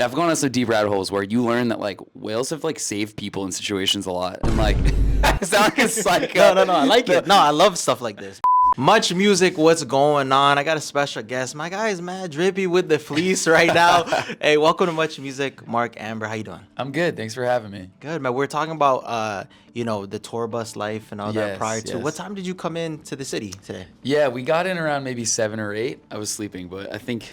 I've gone on some deep rabbit holes where you learn that like whales have like saved people in situations a lot, and like I sound like a psycho. No, I like it. No, I love stuff like this. Much Music, what's going on? I got a special guest. My guy is mad drippy with the fleece right now. Hey, welcome to Much Music, Mark, Ambor. How you doing? I'm good. Thanks for having me. Good, man. We're talking about the tour bus life and all that prior to. Yes. What time did you come into the city today? Yeah, we got in around maybe 7 or 8. I was sleeping, but I think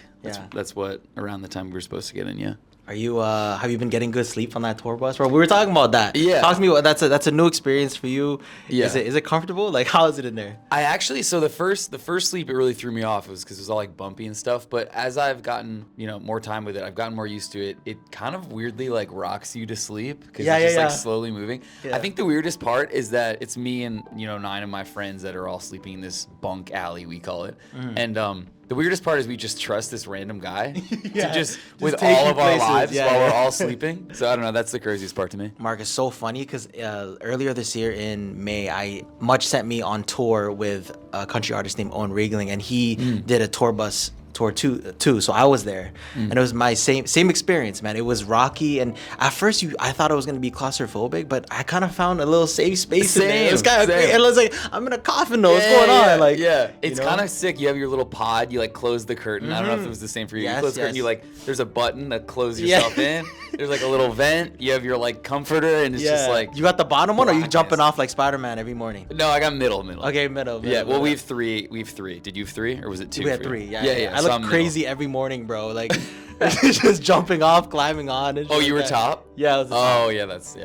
that's what around the time we were supposed to get in. Yeah. Are you have you been getting good sleep on that tour bus, bro? We were talking about that. Yeah. Talk to me. That's a new experience for you. Yeah. Is it comfortable? Like, how is it in there? I actually, so the first sleep, it really threw me off. It was because it was all like bumpy and stuff. But as I've gotten, more time with it, I've gotten more used to it. It kind of weirdly like rocks you to sleep because it's just like slowly moving. Yeah. I think the weirdest part is that it's me and 9 of my friends that are all sleeping in this bunk alley, we call it. And the weirdest part is we just trust this random guy to just with all of our lives while we're all sleeping. So I don't know. That's the craziest part to me. Mark, it's so funny because earlier this year in May, Much sent me on tour with a country artist named Owen Regling, and he did a tour bus tour too. So I was there, and it was my same experience, man. It was rocky, and at first I thought it was gonna be claustrophobic, but I kind of found a little safe space in there. It was kind of great. And I was like, I'm in a coffin though. What's going on? Like, it's kind of sick. You have your little pod. You like close the curtain. I don't know if it was the same for you. You close the curtain. You like there's a button that closes yourself in. There's like a little vent. You have your like comforter, and it's just like you got the bottom one, or are you jumping off like Spider-Man every morning? No, I got middle. Okay, middle. Yeah. Well, we have three. Did you have 3 or was it 2? We had 3. Yeah. I look crazy every morning, bro. Like just jumping off, climbing on. And you were top? Yeah, I was the top. Oh, yeah, that's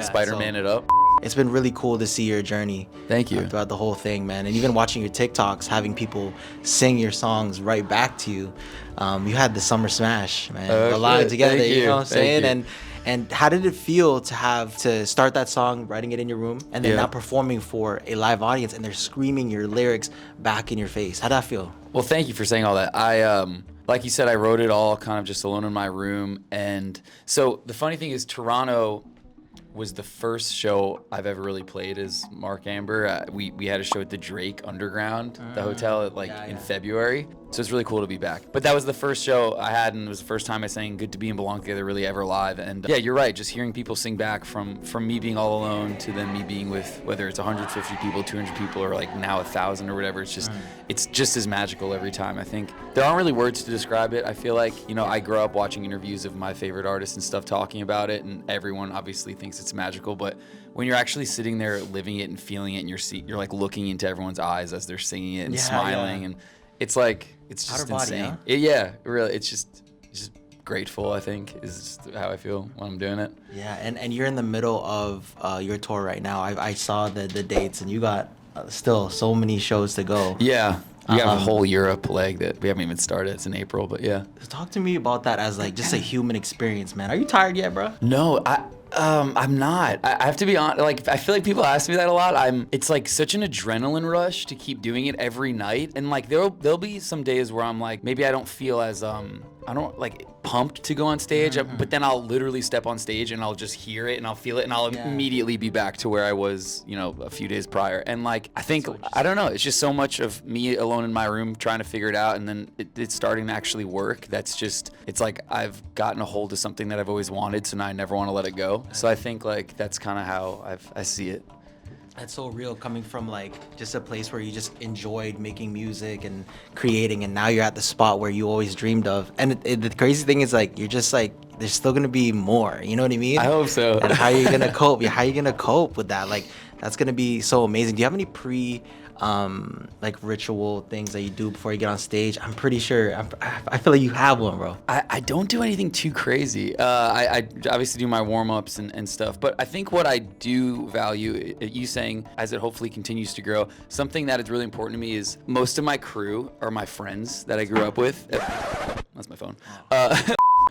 Spider-Man it up. It's been really cool to see your journey. Thank you. Throughout the whole thing, man. And even watching your TikToks, having people sing your songs right back to you. You had the Summer Smash, man. The line together, you know what I'm saying? And how did it feel to start that song, writing it in your room, and then now performing for a live audience, and they're screaming your lyrics back in your face? How'd that feel? Well, thank you for saying all that. I like you said, I wrote it all kind of just alone in my room. And so the funny thing is, Toronto was the first show I've ever really played as Mark Ambor. We had a show at the Drake Underground, the hotel, in February. So it's really cool to be back. But that was the first show I had, and it was the first time I sang Good to Be and Belong Together really ever live. And yeah, you're right. Just hearing people sing back from me being all alone to then me being with, whether it's 150 people, 200 people, or like now 1,000 or whatever, it's just as magical every time. I think there aren't really words to describe it. I feel like, I grew up watching interviews of my favorite artists and stuff talking about it, and everyone obviously thinks it's magical, but when you're actually sitting there living it and feeling it in your seat, you're like looking into everyone's eyes as they're singing it and smiling, and it's like, it's just insane. Huh? Really, it's just grateful, I think, is how I feel when I'm doing it. Yeah, and you're in the middle of your tour right now. I saw the dates, and you got still so many shows to go. Yeah. We have a whole Europe leg that we haven't even started. It's in April, but yeah. Talk to me about that as like just a human experience, man. Are you tired yet, bro? No, I'm not. I have to be honest. Like, I feel like people ask me that a lot. It's like such an adrenaline rush to keep doing it every night, and like there'll be some days where I'm like, maybe I don't feel as I don't like pumped to go on stage, but then I'll literally step on stage and I'll just hear it and I'll feel it and I'll immediately be back to where I was, a few days prior. And like, I think, I don't know, it's just so much of me alone in my room trying to figure it out, and then it's starting to actually work. It's like I've gotten a hold of something that I've always wanted, so now I never want to let it go. So I think like that's kind of how I see it. That's so real, coming from like just a place where you just enjoyed making music and creating, and now you're at the spot where you always dreamed of. And the crazy thing is like, you're just like, there's still gonna be more, you know what I mean? I hope so. And how are you gonna cope? How are you gonna cope with that? Like, that's gonna be so amazing. Do you have any like ritual things that you do before you get on stage? I'm pretty sure, I feel like you have one, bro. I don't do anything too crazy. I obviously do my warm-ups and stuff, but I think what I do value, you saying, as it hopefully continues to grow, something that is really important to me is most of my crew are my friends that I grew up with. That's my phone.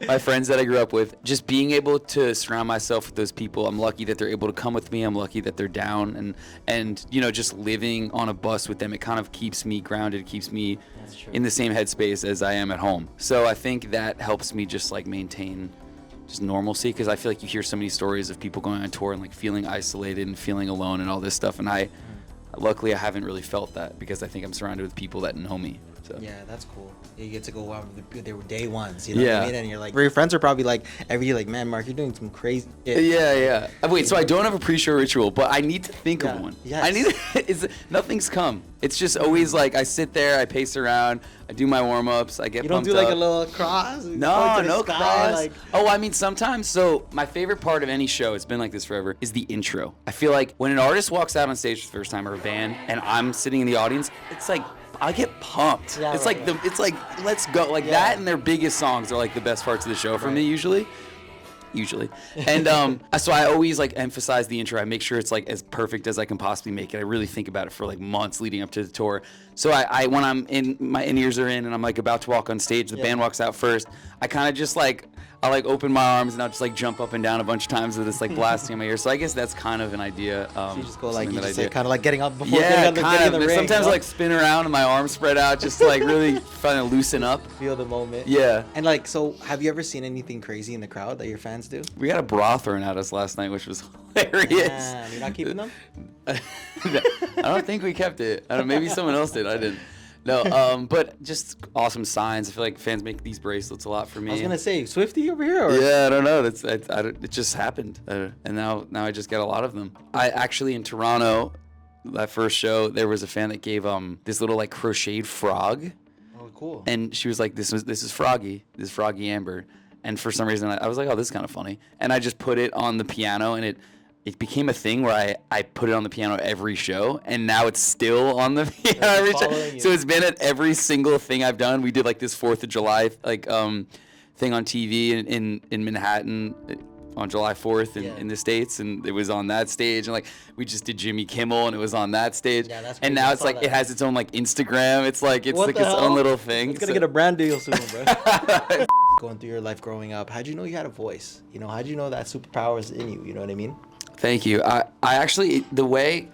My friends that I grew up with, just being able to surround myself with those people. I'm lucky that they're able to come with me. I'm lucky that they're down, and just living on a bus with them, it kind of keeps me grounded. It keeps me in the same headspace as I am at home. So I think that helps me just like maintain just normalcy, because I feel like you hear so many stories of people going on tour and like feeling isolated and feeling alone and all this stuff, and luckily I haven't really felt that, because I think I'm surrounded with people that know me. So. Yeah, that's cool. You get to go out with their day ones, you know what Yeah. I mean? And you're like, your friends are probably like, every day, like, man, Mark, you're doing some crazy shit. Yeah. Wait, so I don't have a pre-show ritual, but I need to think of one. Yes. I need. Nothing's come. It's just always like I sit there, I pace around, I do my warm-ups, I get. You don't pumped do like up. a little cross? No Sky, cross. like... Oh, I mean, sometimes. So my favorite part of any show, it's been like this forever, is the intro. I feel like when an artist walks out on stage for the first time, or a band, and I'm sitting in the audience, it's like I get pumped. Yeah, it's right, like it's like let's go. Like that and their biggest songs are like the best parts of the show for me usually. And so I always like emphasize the intro. I make sure it's like as perfect as I can possibly make it. I really think about it for like months leading up to the tour. So I when I'm in, my in-ears are in and I'm like about to walk on stage, the band walks out first, I kind of just like, I like open my arms and I'll just like jump up and down a bunch of times with this like blasting in my ear. So I guess that's kind of an idea. So you just go like, something you that just I like, do. kind of like getting up before Yeah, getting kind in of. the ring. Sometimes you know? I like spin around and my arms spread out just to like really trying to loosen up. Feel the moment. Yeah. And like, so have you ever seen anything crazy in the crowd that your fans do? We got a bra thrown at us last night, which was hilarious. Man, you're not keeping them? I don't think we kept it. I don't know, maybe someone else did. I didn't. No, but just awesome signs. I feel like fans make these bracelets a lot for me. I was gonna say Swifty over here. Or? Yeah, I don't know. It just happened, and now I just get a lot of them. I actually in Toronto, that first show, there was a fan that gave this little like crocheted frog, Oh, cool. and she was like, this is Froggy, this is Froggy Ambor, and for some reason I was like, oh, this is kind of funny, and I just put it on the piano, and it became a thing where I put it on the piano every show, and now it's still on the piano every show. So it's been at every single thing I've done. We did like this 4th of July like thing on TV in Manhattan on July 4th in the States, and it was on that stage, and like we just did Jimmy Kimmel and it was on that stage. Yeah, that's and crazy. now I it's saw like that. it has its own like Instagram. It's like What like the its hell? own little thing. It's gonna get a brand deal soon, bro. Going through your life growing up, how'd you know you had a voice? You know, how'd you know that superpower is in you? You know what I mean? Thank you. I actually, the way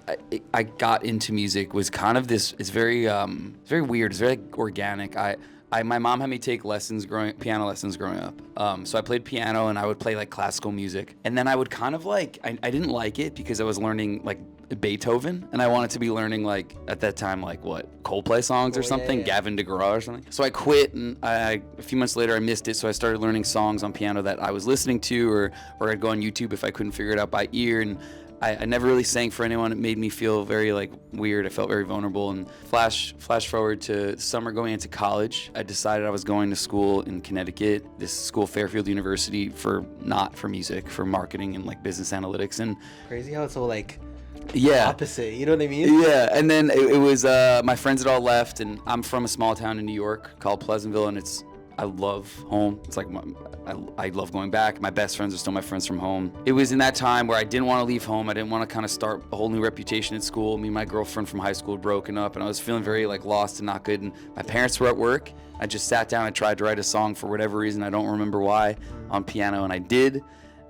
I got into music was kind of this. It's very weird. It's very like, organic. My mom had me take piano lessons growing up. So I played piano and I would play like classical music. And then I would kind of like, I didn't like it because I was learning like Beethoven, and I wanted to be learning like at that time like what Coldplay songs or something, Gavin DeGraw or something. So I quit, and a few months later I missed it. So I started learning songs on piano that I was listening to, or I'd go on YouTube if I couldn't figure it out by ear. And I never really sang for anyone. It made me feel very like weird. I felt very vulnerable. And flash forward to summer going into college, I decided I was going to school in Connecticut, this school, Fairfield University, not for music, for marketing and like business analytics. And Crazy how it's so like opposite, you know what I mean? Yeah, and then it was my friends had all left, and I'm from a small town in New York called Pleasantville, and I love home. It's like I love going back. My best friends are still my friends from home. It was in that time where I didn't want to leave home. I didn't want to kind of start a whole new reputation at school. Me and my girlfriend from high school had broken up, and I was feeling very like lost and not good. And my parents were at work. I just sat down and tried to write a song for whatever reason. I don't remember why, on piano, and I did. And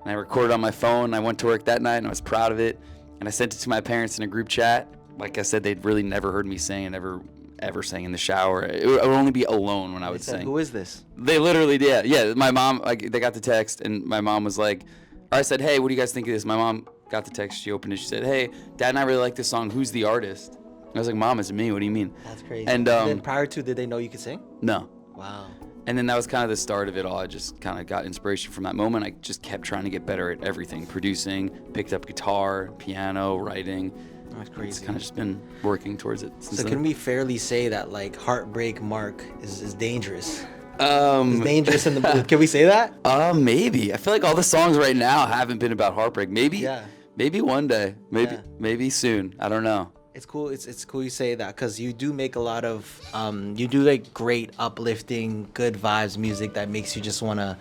I recorded on my phone. And I went to work that night, and I was proud of it. And I sent it to my parents in a group chat. Like I said, they'd really never heard me sing and ever sang in the shower. I would only be alone when I would sing. Who is this? They literally did. Yeah, my mom, like, they got the text, and my mom was like, or I said, hey, what do you guys think of this? My mom got the text. She opened it. She said, hey, Dad and I really like this song. Who's the artist? I was like, Mom, it's me. What do you mean? That's crazy. And then prior to, did they know you could sing? No. Wow. And then that was kind of the start of it all. I just kind of got inspiration from that moment. I just kept trying to get better at everything. Producing, picked up guitar, piano, writing. That's crazy. It's kind of just been working towards it since So then. can we fairly say that like Heartbreak Mark is dangerous? It's dangerous in the can we say that? Maybe. I feel like all the songs right now haven't been about heartbreak. Maybe one day. Maybe soon. I don't know. It's cool. It's cool you say that, because you do make a lot of you do like great uplifting, good vibes music that makes you just want to,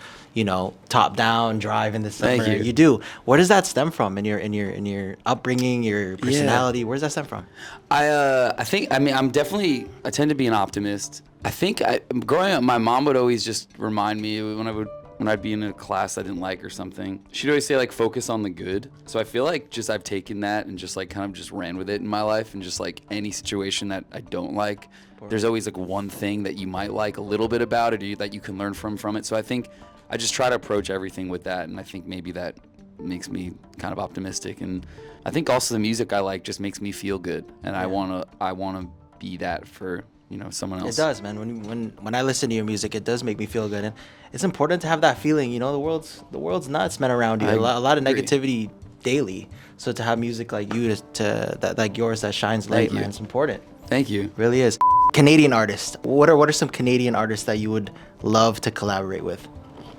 top down drive in the summer. Thank you. You do. Where does that stem from in your upbringing, your personality? Where does that stem from? I think, I tend to be an optimist. I think growing up, my mom would always just remind me when I'd be in a class I didn't like or something, she'd always say like focus on the good. So I feel like just I've taken that and just like kind of just ran with it in my life, and just like any situation that I don't like, there's always like one thing that you might like a little bit about it, or that you can learn from it. So I think I just try to approach everything with that, and I think maybe that makes me kind of optimistic. And I think also the music I like just makes me feel good, and I wanna be that for someone else. It does, man. When I listen to your music, it does make me feel good, and it's important to have that feeling. The world's nuts, man, around you. A lot of agree. negativity daily. So to have music like you, that like yours, that shines light, man, it's important. Thank you. Really is. Canadian artists. What are some Canadian artists that you would love to collaborate with?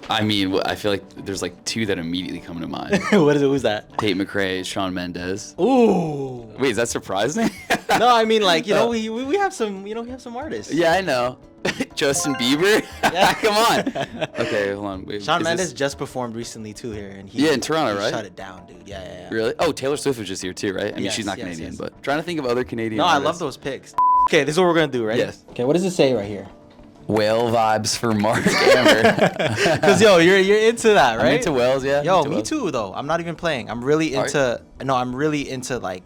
I mean, I feel like there's like two that immediately come to mind. Who's that? Tate McRae, Shawn Mendes. Ooh. Wait, is that surprising? No, I mean, like, we have some, we have some artists. Yeah, I know. Justin Bieber? Yeah. Come on. Okay, hold on. Wait, Shawn is Mendes this- just performed recently too here, and Yeah, in Toronto, he right? shut it down, dude. Yeah. Really? Oh, Taylor Swift was just here too, right? I mean, Yes, she's not yes, Canadian, yes. but trying to think of other Canadian No, I artists. love those picks. Okay, this is what we're gonna do, right? Yes. Okay, what does it say right here? Whale vibes for Mark Amber. Cause you're into that, right? I'm into whales, yeah. Yo, into me whales. too though. I'm not even playing. I'm really Are into. No, I'm really into like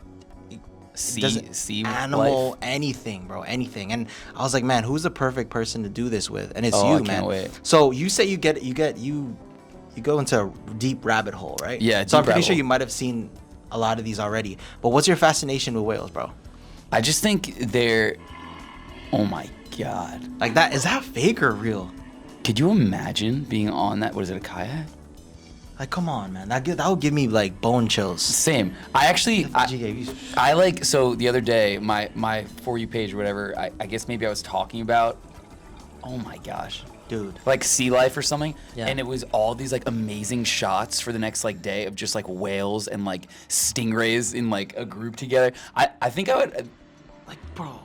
Sea animal, life. anything, bro, anything. And I was like, man, who's the perfect person to do this with? And it's Oh, you, I man. can't wait. So you say you go into a deep rabbit hole, right? Yeah, So I'm deep pretty rabbit sure hole. you might have seen a lot of these already. But what's your fascination with whales, bro? I just think they're. Oh my god. Like that, is that fake or real? Could you imagine being on that? What is it, a kayak? Like, come on, man. That would give me like bone chills. Same. I actually. I like, so the other day, my For You page or whatever, I guess maybe I was talking about, oh my gosh, Dude. like sea life or something. Yeah. And it was all these like amazing shots for the next like day of just like whales and like stingrays in like a group together. I think I would, Like, bro.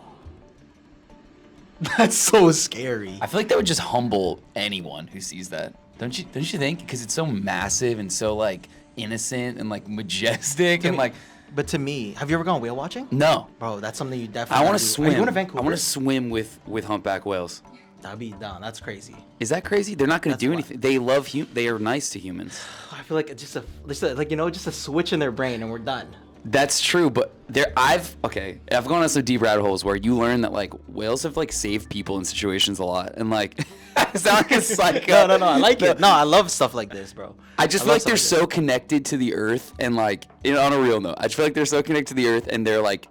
That's so scary. I feel like that would just humble anyone who sees that. Don't you think? Because it's so massive and so like innocent and like majestic and like, But to me, have you ever gone whale watching? no. Bro, that's something you definitely. I want to gotta do. swim. Are you going to Vancouver? I want to swim with humpback whales. That'd be down. That's crazy. Is that crazy? They're not going to That's do why. anything. They love they are nice to humans. I feel like it's just a switch in their brain and we're done. That's true, but I've gone on some deep rabbit holes where you learn that like whales have like saved people in situations a lot, and like I sound like a psycho. No, I like it. No, I love stuff like this, bro. I just feel love like they're stuff so connected to the earth, and like on a real note, I just feel like they're so connected to the earth, and they're like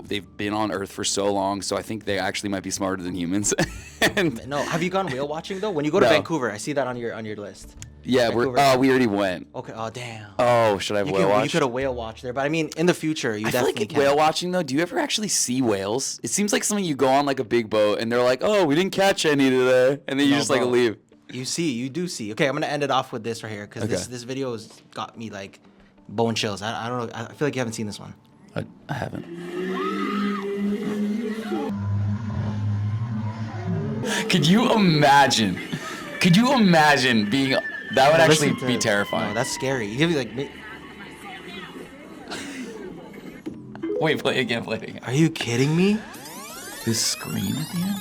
they've been on Earth for so long, so I think they actually might be smarter than humans. And No, have you gone whale watching though? When you go to No. Vancouver, I see that on your list. yeah, Vancouver. we already went. Okay. Oh damn. Oh, should I have whale watch? You could have whale watched there, but I mean, in the future, you I feel definitely like can. whale watching though. Do you ever actually see whales? It seems like something you go on like a big boat and they're like, "Oh, we didn't catch any today," and then you No, just like bro. leave. You do see. Okay, I'm gonna end it off with this right here because Okay. this video has got me like bone chills. I don't know. I feel like you haven't seen this one. I haven't. Could you imagine? Could you imagine being? That would actually Listen to- be terrifying. No, that's scary. You give me like. Wait, play it again. Play it again. Are you kidding me? This scream at the end.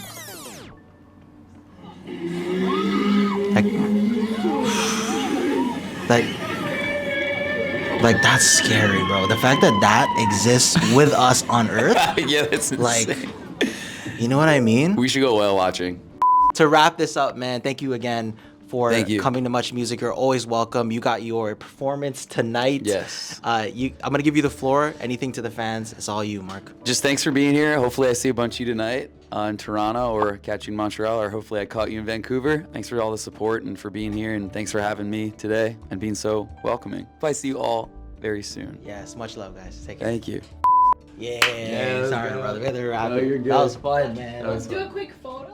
Like that's scary, bro. The fact that that exists with us on Earth, Yeah, that's like, insane. you know what I mean? We should go whale watching. To wrap this up, man, thank you again for Thank you. coming to MuchMusic. You're always welcome. You got your performance tonight. Yes. I'm gonna give you the floor. Anything to the fans, it's all you, Mark. Just thanks for being here. Hopefully I see a bunch of you tonight in Toronto, or catch you in Montreal, or hopefully I caught you in Vancouver. Thanks for all the support and for being here, and thanks for having me today and being so welcoming. Hope I see you all very soon. Yes, much love, guys. Take care. Thank you. Yeah, let's sorry, go. brother. We had to wrap No, it. you're good. That was fun, man. That was Let's do a quick photo.